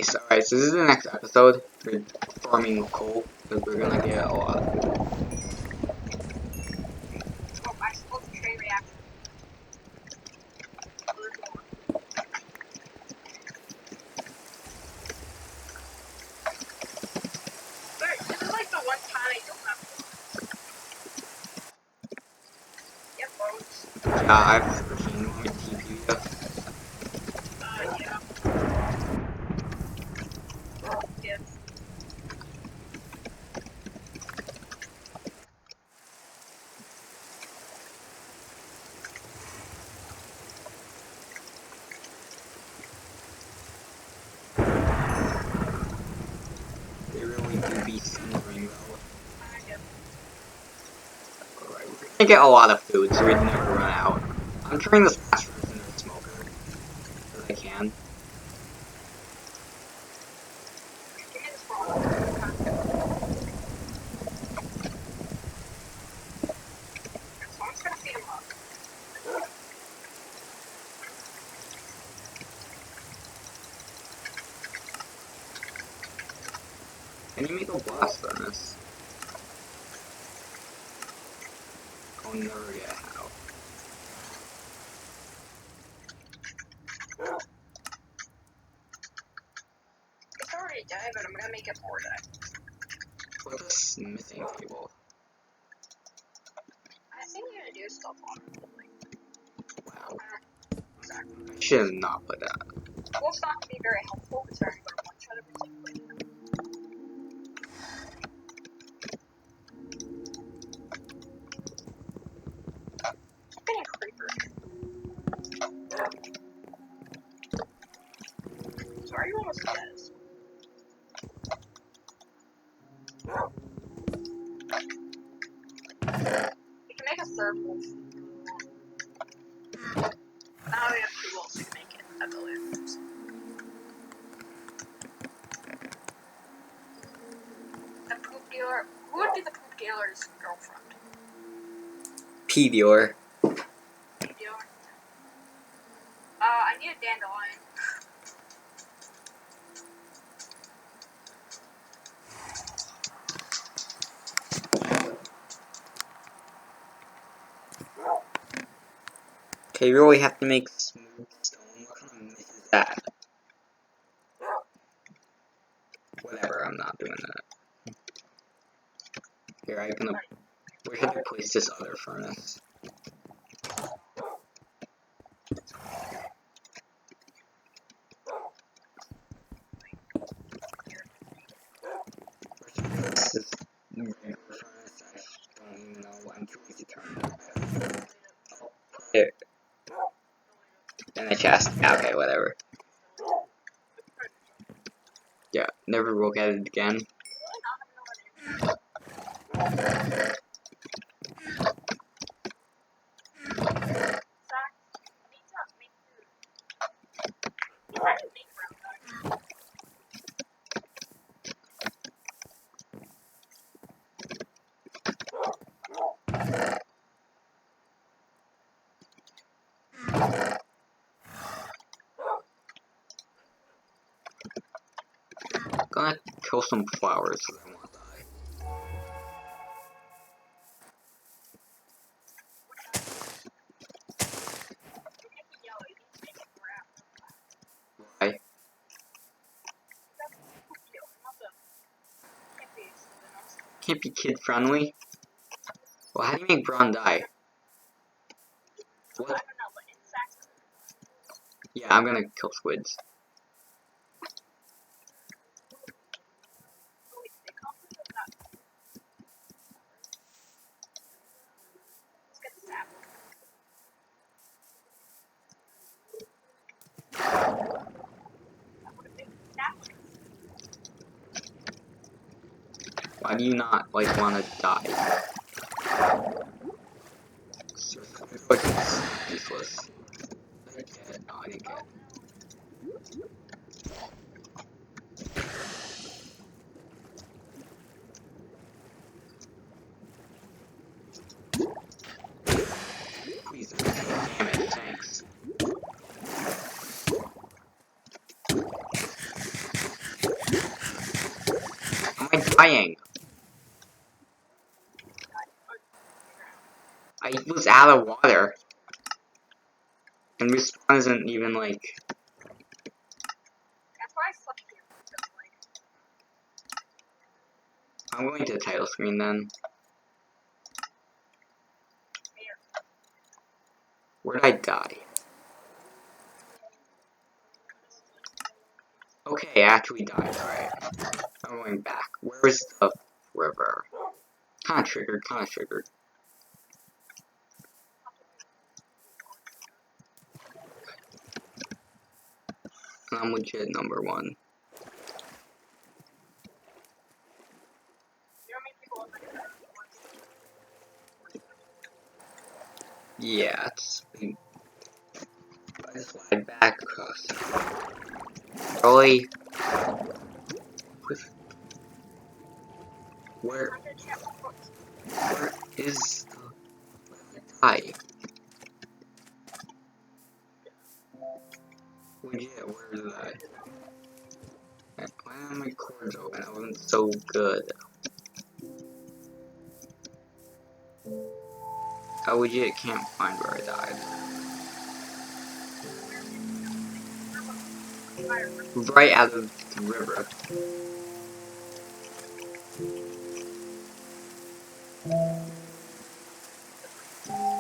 Nice. Alright, so this is the next episode for farming coal, because we're gonna get a lot of food. Oh, I spoke the train reactor. This is like the one time I don't have to. Yep, folks. Yeah, I have this machine. You want me to TP you? Yeah. Yes. They really do be simmering though. Yep. Alright, we're gonna get a lot of food, so we never run out. I'm turning this blast furnace into a smoker, because I can. Give me this ball. Someone's gonna feed him up. Can you make a blast furnace? I'll never get how. It's already died, but I'm gonna make it more die. What's a smithing table? I think you're gonna do stuff on it. Wow. Exactly. I should have not put that. Well, it's not to be very helpful considering we're one shot everything. I'm getting a creeper. So are you almost dead? You can make a third wolf. Now we have 2 wolves, so you can make it, I believe. The poop dealer. Who would be the poop dealer's girlfriend? P-Dior. Poop dealer? I need a dandelion. Okay, you really have to make smooth stone. What kind of myth is that? Whatever, I'm not doing that. Here, I can. Where should I place this other furnace? This is regular furnace. I don't even know. I'm too lazy to turn it. Oh, put it in the chest. Yeah, okay, whatever. Yeah, never look at it again. Gonna kill some flowers because I want to die. Why? Can't be kid friendly. Well, how do you make Braun die? What? Yeah, I'm gonna kill squids. Why do you not, like, want to die? Like, it's useless. Did I get it? No, I didn't get it. Please, damn it, thanks. dying. I was out of water. And respawn isn't even like... That's why I slept here. Like, I'm going to the title screen then. Where did I die? Okay, I actually died, alright. I'm going back. Where is the river? Kinda triggered, kinda triggered. I'm legit number one. you know how many people look like Yeah, it's... I just slide back across. Really? Where is the... Hi. Well, yeah, where is that? Why are my cords open? That wasn't so good. I legit can't find where I died. Right out of the river.